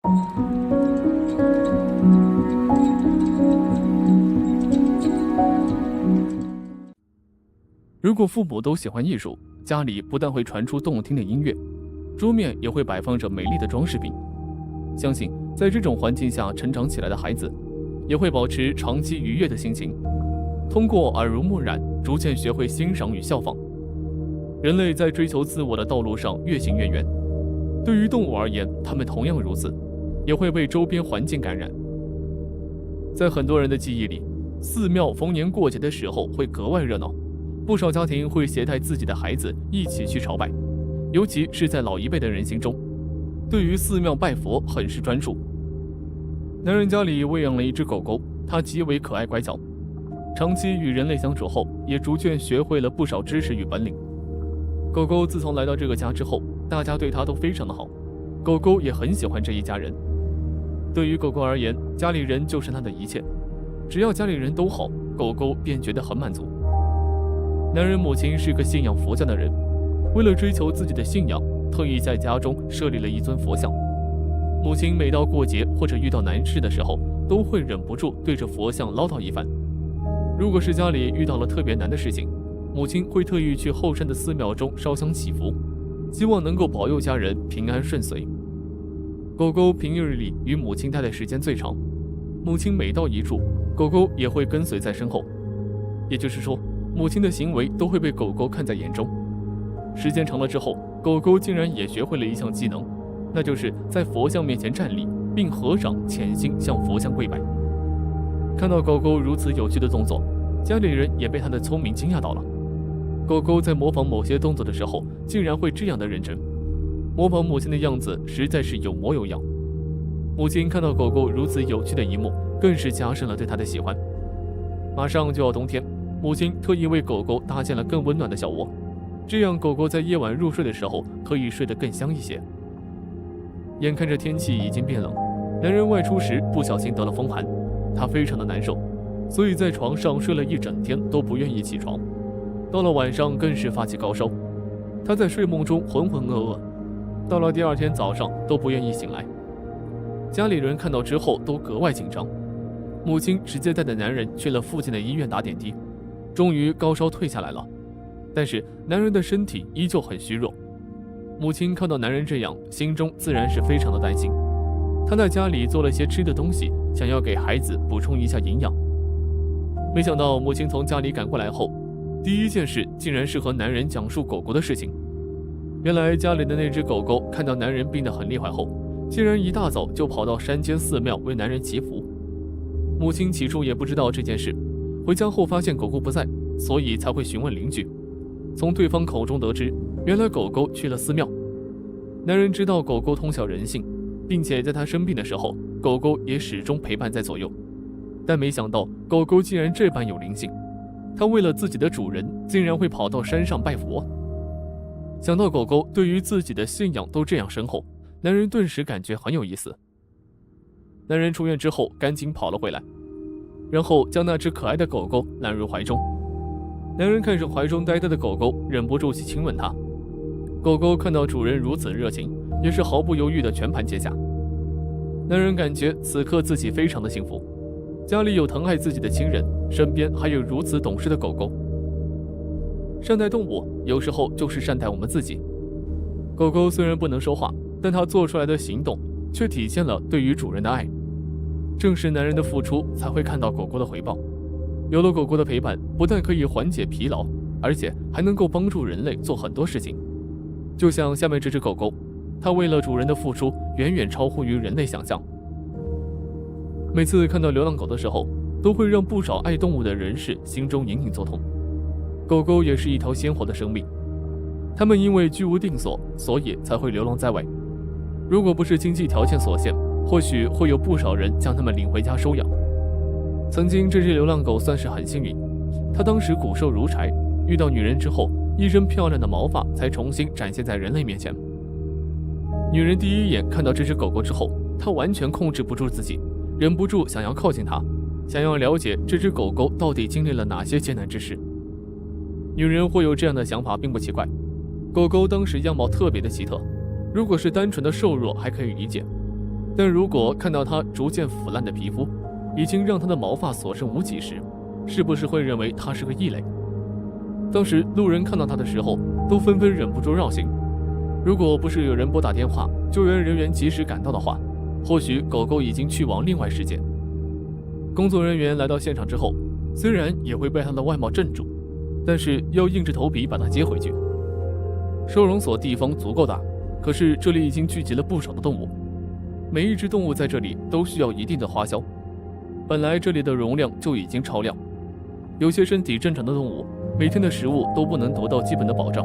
如果父母都喜欢艺术，家里不但会传出动听的音乐，桌面也会摆放着美丽的装饰品。相信在这种环境下成长起来的孩子，也会保持长期愉悦的心情，通过耳濡目染，逐渐学会欣赏与效仿。人类在追求自我的道路上越行越远，对于动物而言，它们同样如此，也会被周边环境感染。在很多人的记忆里，寺庙逢年过节的时候会格外热闹，不少家庭会携带自己的孩子一起去朝拜，尤其是在老一辈的人心中，对于寺庙拜佛很是专注。男人家里喂养了一只狗狗，它极为可爱乖巧，长期与人类相处后，也逐渐学会了不少知识与本领。狗狗自从来到这个家之后，大家对它都非常的好，狗狗也很喜欢这一家人。对于狗狗而言，家里人就是它的一切，只要家里人都好，狗狗便觉得很满足。男人母亲是个信仰佛教的人，为了追求自己的信仰，特意在家中设立了一尊佛像。母亲每到过节或者遇到难事的时候，都会忍不住对着佛像唠叨一番。如果是家里遇到了特别难的事情，母亲会特意去后山的寺庙中烧香祈福，希望能够保佑家人平安顺遂。狗狗平日里与母亲待的时间最长，母亲每到一处，狗狗也会跟随在身后，也就是说，母亲的行为都会被狗狗看在眼中。时间长了之后，狗狗竟然也学会了一项技能，那就是在佛像面前站立，并合掌潜心向佛像跪拜。看到狗狗如此有趣的动作，家里人也被它的聪明惊讶到了。狗狗在模仿某些动作的时候，竟然会这样的认真，模仿母亲的样子实在是有模有样。母亲看到狗狗如此有趣的一幕，更是加深了对它的喜欢。马上就要冬天，母亲特意为狗狗搭建了更温暖的小窝，这样狗狗在夜晚入睡的时候可以睡得更香一些。眼看着天气已经变冷，男人外出时不小心得了风寒，他非常的难受，所以在床上睡了一整天都不愿意起床。到了晚上更是发起高烧，他在睡梦中浑浑噩噩，到了第二天早上都不愿意醒来。家里人看到之后都格外紧张，母亲直接带着男人去了附近的医院打点滴，终于高烧退下来了。但是男人的身体依旧很虚弱，母亲看到男人这样，心中自然是非常的担心。她在家里做了些吃的东西，想要给孩子补充一下营养。没想到母亲从家里赶过来后，第一件事竟然是和男人讲述狗狗的事情。原来家里的那只狗狗看到男人病得很厉害后，竟然一大早就跑到山间寺庙为男人祈福。母亲起初也不知道这件事，回家后发现狗狗不在，所以才会询问邻居。从对方口中得知，原来狗狗去了寺庙。男人知道狗狗通晓人性，并且在他生病的时候，狗狗也始终陪伴在左右。但没想到狗狗竟然这般有灵性，它为了自己的主人，竟然会跑到山上拜佛。想到狗狗对于自己的信仰都这样深厚，男人顿时感觉很有意思。男人出院之后赶紧跑了回来，然后将那只可爱的狗狗揽入怀中。男人看着怀中呆呆的狗狗，忍不住去亲吻它。狗狗看到主人如此热情，也是毫不犹豫地全盘接下。男人感觉此刻自己非常的幸福，家里有疼爱自己的亲人，身边还有如此懂事的狗狗。善待动物，有时候就是善待我们自己。狗狗虽然不能说话，但它做出来的行动却体现了对于主人的爱。正是男人的付出，才会看到狗狗的回报。有了狗狗的陪伴，不但可以缓解疲劳，而且还能够帮助人类做很多事情。就像下面这只狗狗，它为了主人的付出，远远超乎于人类想象。每次看到流浪狗的时候，都会让不少爱动物的人士心中隐隐作痛。狗狗也是一条鲜活的生命，它们因为居无定所，所以才会流浪在外。如果不是经济条件所限，或许会有不少人将它们领回家收养。曾经这只流浪狗算是很幸运，它当时骨瘦如柴，遇到女人之后，一身漂亮的毛发才重新展现在人类面前。女人第一眼看到这只狗狗之后，她完全控制不住自己，忍不住想要靠近它，想要了解这只狗狗到底经历了哪些艰难之事。女人会有这样的想法并不奇怪，狗狗当时样貌特别的奇特，如果是单纯的瘦弱还可以理解，但如果看到它逐渐腐烂的皮肤，已经让它的毛发所剩无几时，是不是会认为它是个异类？当时路人看到它的时候，都纷纷忍不住绕行。如果不是有人拨打电话，救援人员及时赶到的话，或许狗狗已经去往另外世界。工作人员来到现场之后，虽然也会被它的外貌镇住，但是要硬着头皮把它接回去。收容所地方足够大，可是这里已经聚集了不少的动物，每一只动物在这里都需要一定的花销。本来这里的容量就已经超量，有些身体正常的动物每天的食物都不能得到基本的保障，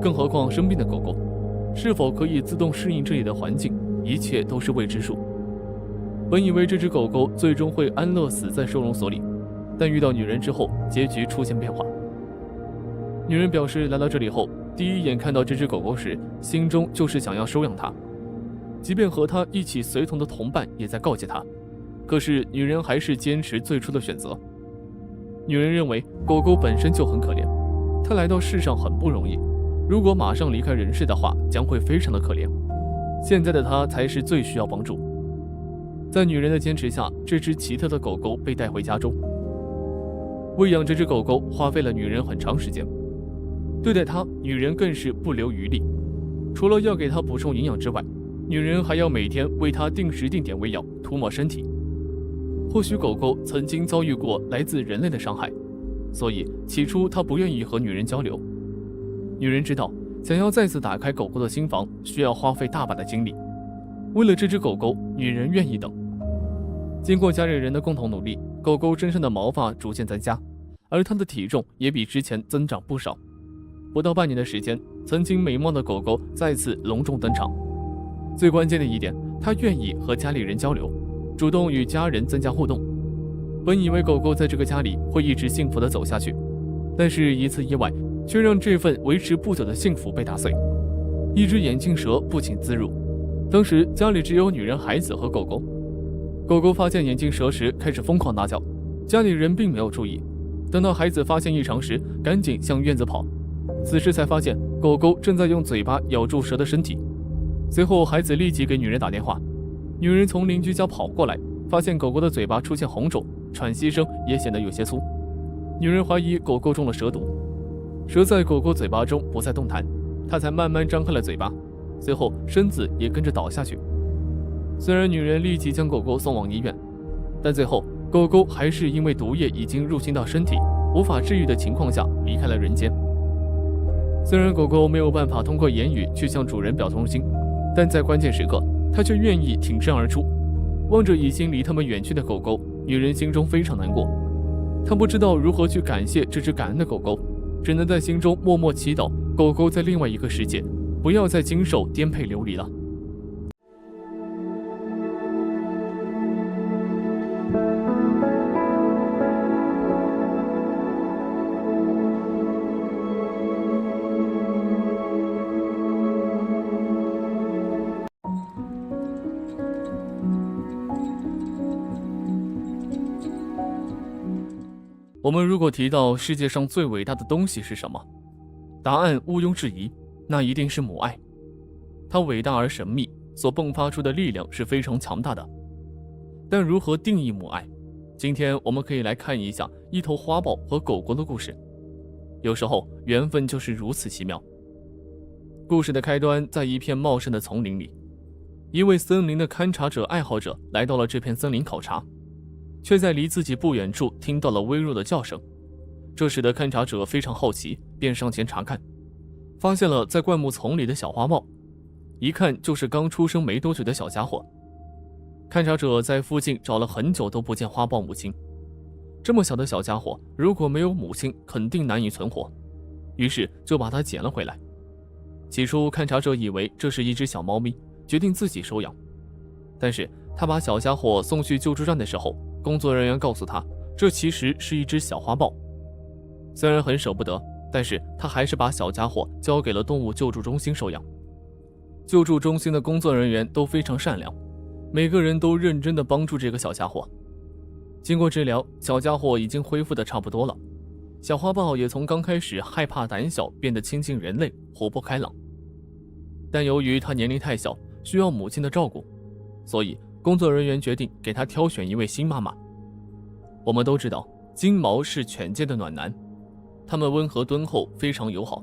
更何况生病的狗狗是否可以自动适应这里的环境，一切都是未知数。本以为这只狗狗最终会安乐死在收容所里，但遇到女人之后，结局出现变化。女人表示，来到这里后，第一眼看到这只狗狗时，心中就是想要收养它，即便和她一起随同的同伴也在告诫她，可是女人还是坚持最初的选择。女人认为狗狗本身就很可怜，它来到世上很不容易，如果马上离开人世的话，将会非常的可怜。现在的它才是最需要帮助。在女人的坚持下，这只奇特的狗狗被带回家中。喂养这只狗狗花费了女人很长时间，对待它，女人更是不留余力。除了要给它补充营养之外，女人还要每天为它定时定点喂药，涂抹身体。或许狗狗曾经遭遇过来自人类的伤害，所以起初它不愿意和女人交流。女人知道，想要再次打开狗狗的心房，需要花费大把的精力。为了这只狗狗，女人愿意等。经过家里人的共同努力，狗狗身上的毛发逐渐增加，而它的体重也比之前增长不少。不到半年的时间，曾经美貌的狗狗再次隆重登场。最关键的一点，它愿意和家里人交流，主动与家人增加互动。本以为狗狗在这个家里会一直幸福地走下去，但是一次意外却让这份维持不久的幸福被打碎。一只眼镜蛇不请自入，当时家里只有女人、孩子和狗狗。狗狗发现眼镜蛇时开始疯狂大叫，家里人并没有注意。等到孩子发现异常时，赶紧向院子跑。此时才发现狗狗正在用嘴巴咬住蛇的身体。随后孩子立即给女人打电话，女人从邻居家跑过来，发现狗狗的嘴巴出现红肿，喘息声也显得有些粗。女人怀疑狗狗中了蛇毒，蛇在狗狗嘴巴中不再动弹，她才慢慢张开了嘴巴，随后身子也跟着倒下去。虽然女人立即将狗狗送往医院，但最后狗狗还是因为毒液已经入侵到身体，无法治愈的情况下离开了人间。虽然狗狗没有办法通过言语去向主人表忠心，但在关键时刻，它却愿意挺身而出。望着已经离他们远去的狗狗，女人心中非常难过。她不知道如何去感谢这只感恩的狗狗，只能在心中默默祈祷狗狗在另外一个世界不要再经受颠沛流离了。我们如果提到世界上最伟大的东西是什么，答案毋庸置疑，那一定是母爱。它伟大而神秘，所迸发出的力量是非常强大的。但如何定义母爱？今天我们可以来看一下一头花豹和狗狗的故事。有时候缘分就是如此奇妙。故事的开端在一片茂盛的丛林里，一位森林的勘察者爱好者来到了这片森林考察，却在离自己不远处听到了微弱的叫声。这使得勘察者非常好奇，便上前查看，发现了在灌木丛里的小花豹，一看就是刚出生没多久的小家伙。勘察者在附近找了很久都不见花豹母亲，这么小的小家伙如果没有母亲肯定难以存活，于是就把它捡了回来。起初勘察者以为这是一只小猫咪，决定自己收养，但是他把小家伙送去救助站的时候，工作人员告诉他，这其实是一只小花豹。虽然很舍不得，但是他还是把小家伙交给了动物救助中心收养。救助中心的工作人员都非常善良，每个人都认真地帮助这个小家伙。经过治疗，小家伙已经恢复得差不多了。小花豹也从刚开始害怕胆小变得亲近人类，活泼开朗。但由于它年龄太小，需要母亲的照顾，所以工作人员决定给他挑选一位新妈妈。我们都知道，金毛是犬界的暖男，他们温和敦厚，非常友好，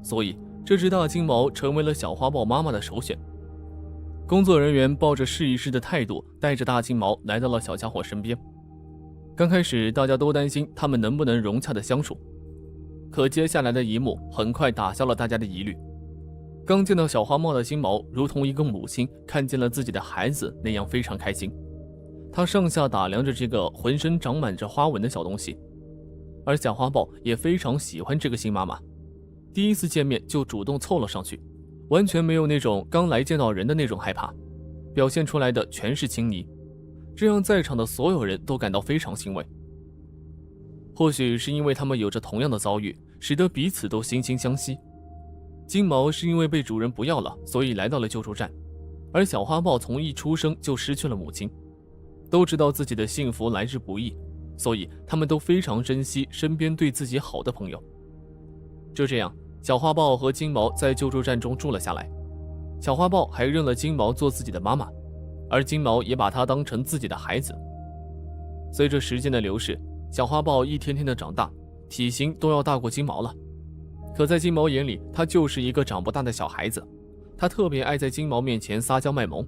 所以这只大金毛成为了小花豹妈妈的首选。工作人员抱着试一试的态度，带着大金毛来到了小家伙身边。刚开始大家都担心他们能不能融洽的相处，可接下来的一幕很快打消了大家的疑虑。刚见到小花猫的金毛如同一个母亲看见了自己的孩子那样非常开心，他上下打量着这个浑身长满着花纹的小东西，而小花豹也非常喜欢这个新妈妈，第一次见面就主动凑了上去，完全没有那种刚来见到人的那种害怕，表现出来的全是亲昵，这让在场的所有人都感到非常欣慰。或许是因为他们有着同样的遭遇，使得彼此都惺惺相惜。金毛是因为被主人不要了，所以来到了救助站，而小花豹从一出生就失去了母亲，都知道自己的幸福来之不易，所以他们都非常珍惜身边对自己好的朋友。就这样，小花豹和金毛在救助站中住了下来，小花豹还认了金毛做自己的妈妈，而金毛也把它当成自己的孩子。随着时间的流逝，小花豹一天天的长大，体型都要大过金毛了。可在金毛眼里，他就是一个长不大的小孩子。他特别爱在金毛面前撒娇卖萌，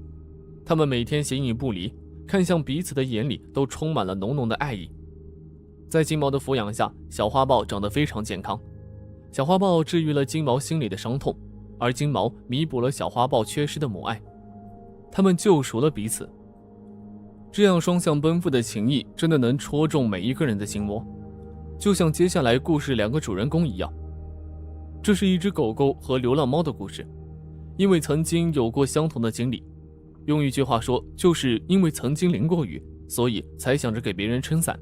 他们每天形影不离，看向彼此的眼里都充满了浓浓的爱意。在金毛的抚养下，小花豹长得非常健康。小花豹治愈了金毛心里的伤痛，而金毛弥补了小花豹缺失的母爱，他们救赎了彼此。这样双向奔赴的情谊真的能戳中每一个人的心窝，就像接下来故事两个主人公一样。这是一只狗狗和流浪猫的故事，因为曾经有过相同的经历，用一句话说，就是因为曾经淋过雨，所以才想着给别人撑伞。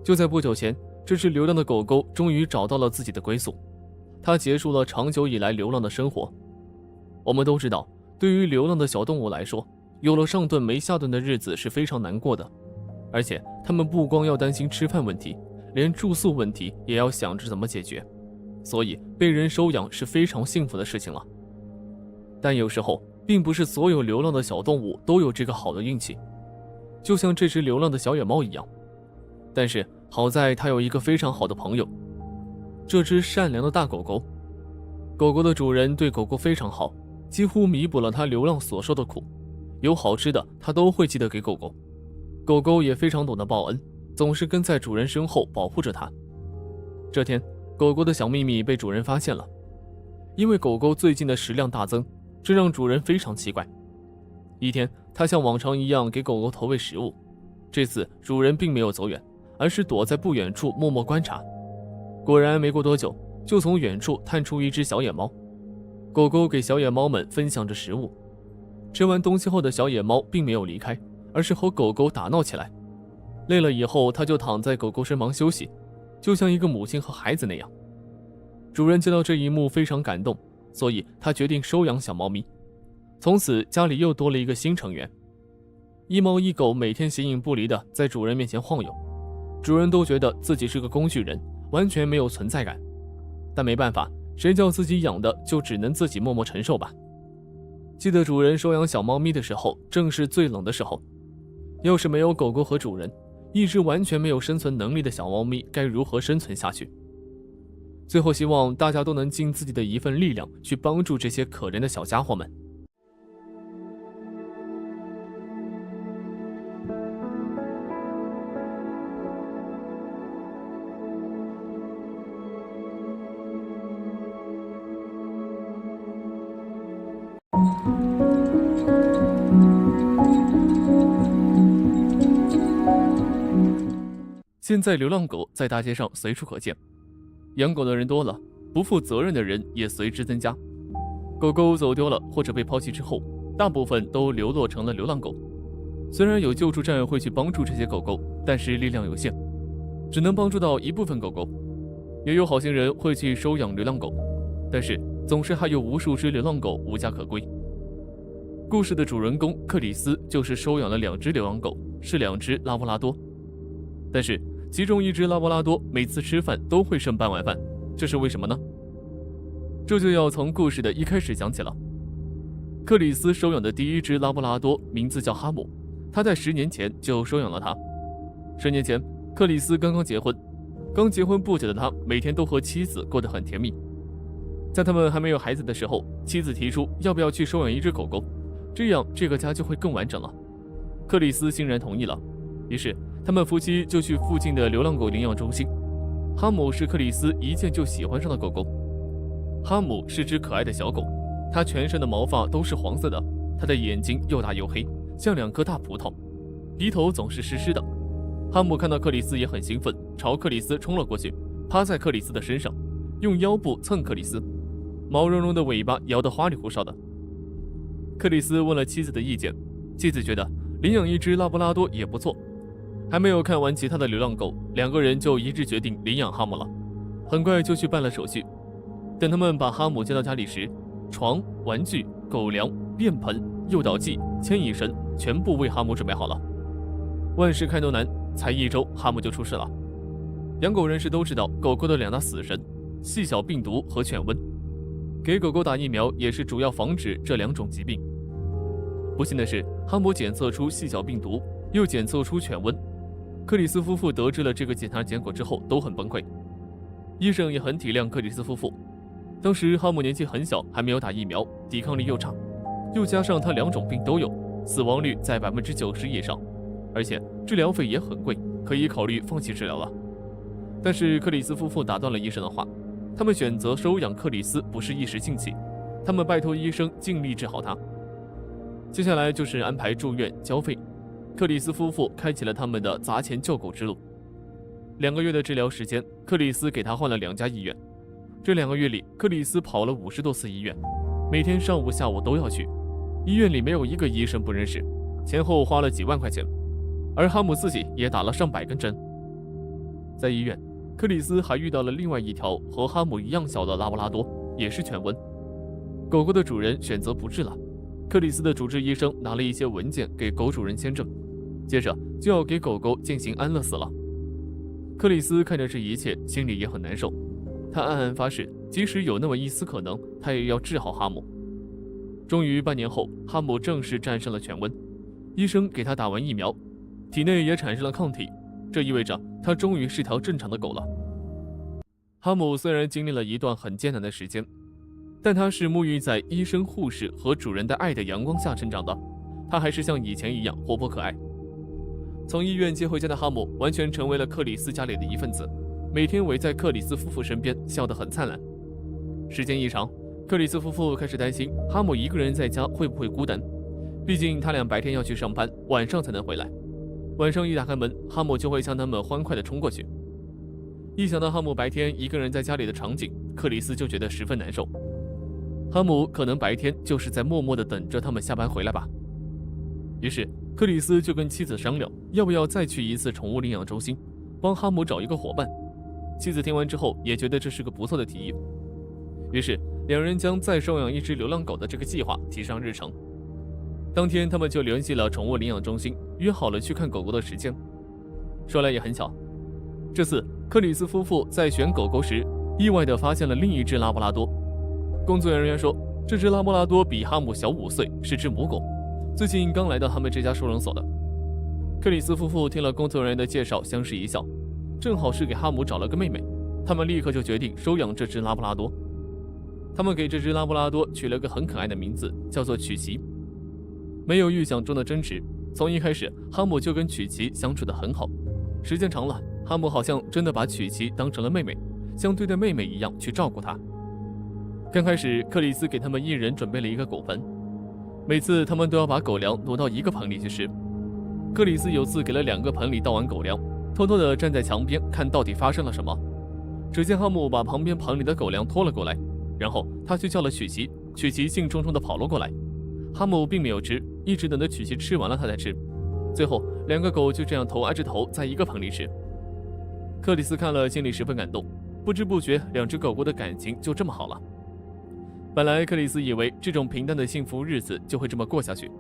就在不久前，这只流浪的狗狗终于找到了自己的归宿，它结束了长久以来流浪的生活。我们都知道，对于流浪的小动物来说，有了上顿没下顿的日子是非常难过的，而且它们不光要担心吃饭问题，连住宿问题也要想着怎么解决，所以被人收养是非常幸福的事情了。但有时候并不是所有流浪的小动物都有这个好的运气，就像这只流浪的小野猫一样。但是好在它有一个非常好的朋友，这只善良的大狗狗。狗狗的主人对狗狗非常好，几乎弥补了它流浪所受的苦，有好吃的它都会记得给狗狗。狗狗也非常懂得报恩，总是跟在主人身后保护着它。这天，狗狗的小秘密被主人发现了，因为狗狗最近的食量大增，这让主人非常奇怪。一天，他像往常一样给狗狗投喂食物，这次主人并没有走远，而是躲在不远处默默观察。果然没过多久，就从远处探出一只小野猫。狗狗给小野猫们分享着食物，吃完东西后的小野猫并没有离开，而是和狗狗打闹起来。累了以后，它就躺在狗狗身旁休息，就像一个母亲和孩子那样。主人见到这一幕非常感动，所以他决定收养小猫咪。从此家里又多了一个新成员。一猫一狗每天形影不离的在主人面前晃悠，主人都觉得自己是个工具人，完全没有存在感。但没办法，谁叫自己养的，就只能自己默默承受吧。记得主人收养小猫咪的时候，正是最冷的时候。要是没有狗狗和主人，一只完全没有生存能力的小猫咪该如何生存下去？最后希望大家都能尽自己的一份力量去帮助这些可怜的小家伙们。现在流浪狗在大街上随处可见，养狗的人多了，不负责任的人也随之增加。狗狗走丢了或者被抛弃之后，大部分都流落成了流浪狗。虽然有救助站会去帮助这些狗狗，但是力量有限，只能帮助到一部分狗狗。也有好心人会去收养流浪狗，但是总是还有无数只流浪狗无家可归。故事的主人公克里斯就是收养了2只流浪狗，是2只拉布拉多。但是其中一只拉布拉多每次吃饭都会剩半碗饭，这是为什么呢？这就要从故事的一开始讲起了。克里斯收养的第一只拉布拉多名字叫哈姆，他在10年前就收养了它。10年前，克里斯刚结婚不久的他每天都和妻子过得很甜蜜。在他们还没有孩子的时候，妻子提出要不要去收养一只狗狗，这样这个家就会更完整了。克里斯欣然同意了，于是他们夫妻就去附近的流浪狗领养中心。哈姆是克里斯一见就喜欢上的狗狗。哈姆是只可爱的小狗，它全身的毛发都是黄色的，它的眼睛又大又黑，像2颗大葡萄，鼻头总是湿湿的。哈姆看到克里斯也很兴奋，朝克里斯冲了过去，趴在克里斯的身上，用腰部蹭克里斯，毛茸茸的尾巴摇得花里胡哨的。克里斯问了妻子的意见，妻子觉得领养一只拉布拉多也不错。还没有看完其他的流浪狗，2个人就一致决定领养哈姆了。很快就去办了手续。等他们把哈姆接到家里时，床、玩具、狗粮、便盆、诱导剂、牵引绳全部为哈姆准备好了。万事开头难，才1周，哈姆就出事了。养狗人士都知道狗狗的2大死神：细小病毒和犬瘟。给狗狗打疫苗也是主要防止这2种疾病。不幸的是，哈姆检测出细小病毒，又检测出犬瘟。克里斯夫妇得知了这个检查结果之后都很崩溃，医生也很体谅克里斯夫妇。当时哈姆年纪很小，还没有打疫苗，抵抗力又差，又加上他2种病都有，死亡率在90%以上，而且治疗费也很贵，可以考虑放弃治疗了。但是克里斯夫妇打断了医生的话，他们选择收养克里斯不是一时兴起，他们拜托医生尽力治好他。接下来就是安排住院交费，克里斯夫妇开启了他们的砸钱救狗之路。2个月的治疗时间，克里斯给他换了2家医院。这2个月里，克里斯跑了50多次医院，每天上午下午都要去。医院里没有一个医生不认识，前后花了几万块钱。而哈姆自己也打了上百根针。在医院，克里斯还遇到了另外一条和哈姆一样小的拉布拉多，也是犬瘟。狗狗的主人选择不治了，克里斯的主治医生拿了一些文件给狗主人签证，接着就要给狗狗进行安乐死了。克里斯看着这一切，心里也很难受。他暗暗发誓，即使有那么一丝可能，他也要治好哈姆。终于半年后，哈姆正式战胜了犬瘟，医生给他打完疫苗，体内也产生了抗体，这意味着他终于是条正常的狗了。哈姆虽然经历了一段很艰难的时间，但他是沐浴在医生、护士和主人的爱的阳光下成长的，他还是像以前一样活泼可爱。从医院接回家的哈姆完全成为了克里斯家里的一份子，每天围在克里斯夫妇身边，笑得很灿烂。时间一长，克里斯夫妇开始担心哈姆一个人在家会不会孤单，毕竟他俩白天要去上班，晚上才能回来。晚上一打开门，哈姆就会向他们欢快地冲过去。一想到哈姆白天一个人在家里的场景，克里斯就觉得十分难受。哈姆可能白天就是在默默地等着他们下班回来吧。于是克里斯就跟妻子商量，要不要再去一次宠物领养中心，帮哈姆找一个伙伴。妻子听完之后也觉得这是个不错的提议，于是2人将再收养一只流浪狗的这个计划提上日程。当天他们就联系了宠物领养中心，约好了去看狗狗的时间。说来也很巧，这次克里斯夫妇在选狗狗时，意外地发现了另一只拉布拉多。工作人员说，这只拉布拉多比哈姆小5岁，是只母狗，最近刚来到他们这家收容所的。克里斯夫妇听了工作人员的介绍，相视一笑，正好是给哈姆找了个妹妹，他们立刻就决定收养这只拉布拉多。他们给这只拉布拉多取了个很可爱的名字，叫做曲奇。没有预想中的争执，从一开始哈姆就跟曲奇相处得很好，时间长了，哈姆好像真的把曲奇当成了妹妹，像对待妹妹一样去照顾她。刚开始克里斯给他们一人准备了一个狗盆，每次他们都要把狗粮挪到一个盆里去吃。克里斯有次给了2个盆里倒完狗粮，偷偷地站在墙边看到底发生了什么。只见哈姆把旁边盆里的狗粮拖了过来，然后他去叫了曲奇，曲奇兴冲冲地跑了过来。哈姆并没有吃，一直等着曲奇吃完了他才吃。最后2个狗就这样头挨着头在一个盆里吃。克里斯看了心里十分感动，不知不觉2只狗狗的感情就这么好了。本来克里斯以为这种平淡的幸福日子就会这么过下去，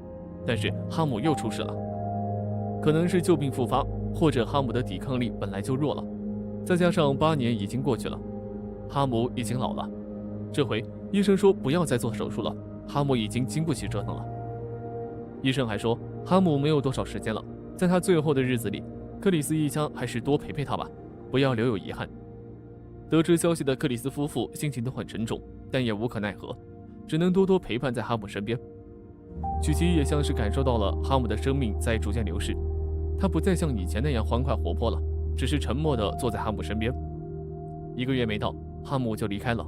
但是哈姆又出事了。可能是旧病复发，或者哈姆的抵抗力本来就弱了，再加上8年已经过去了，哈姆已经老了。这回医生说不要再做手术了，哈姆已经经不起折腾了。医生还说，哈姆没有多少时间了，在他最后的日子里，克里斯一家还是多陪陪他吧，不要留有遗憾。得知消息的克里斯夫妇心情都很沉重，但也无可奈何，只能多多陪伴在哈姆身边。曲奇也像是感受到了哈姆的生命在逐渐流逝，他不再像以前那样欢快活泼了，只是沉默地坐在哈姆身边。1个月没到，哈姆就离开了。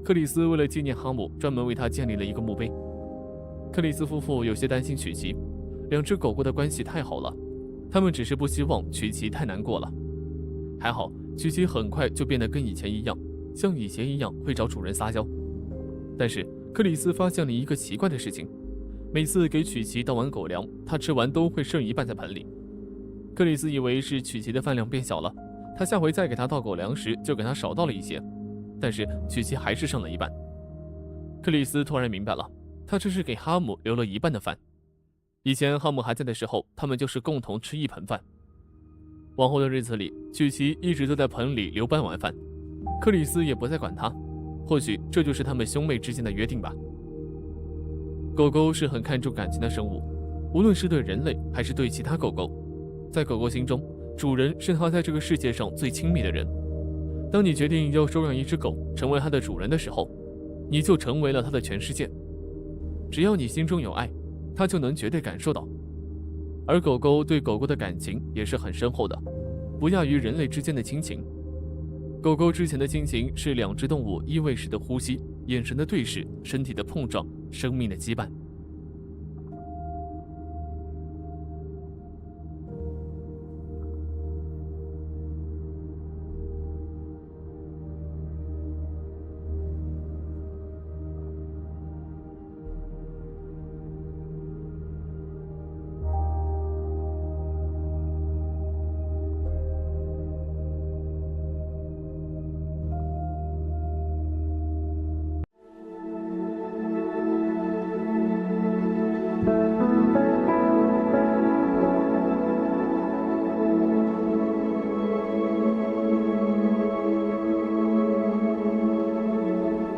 克里斯为了纪念哈姆，专门为他建立了一个墓碑。克里斯夫妇有些担心曲奇，2只狗狗的关系太好了，他们只是不希望曲奇太难过了。还好，曲奇很快就变得跟以前一样，像以前一样会找主人撒娇。但是克里斯发现了一个奇怪的事情，每次给曲奇倒完狗粮，他吃完都会剩一半在盆里。克里斯以为是曲奇的饭量变小了，他下回再给他倒狗粮时就给他少倒了一些，但是曲奇还是剩了一半。克里斯突然明白了，他这是给哈姆留了一半的饭。以前哈姆还在的时候，他们就是共同吃一盆饭。往后的日子里，曲奇一直都在盆里留半碗饭，克里斯也不再管他，或许这就是他们兄妹之间的约定吧。狗狗是很看重感情的生物，无论是对人类还是对其他狗狗，在狗狗心中，主人是它在这个世界上最亲密的人。当你决定要收养一只狗成为它的主人的时候，你就成为了它的全世界。只要你心中有爱，它就能绝对感受到。而狗狗对狗狗的感情也是很深厚的，不亚于人类之间的亲情。狗狗之前的亲情是2只动物依偎时的呼吸、眼神的对视、身体的碰撞、生命的羁绊。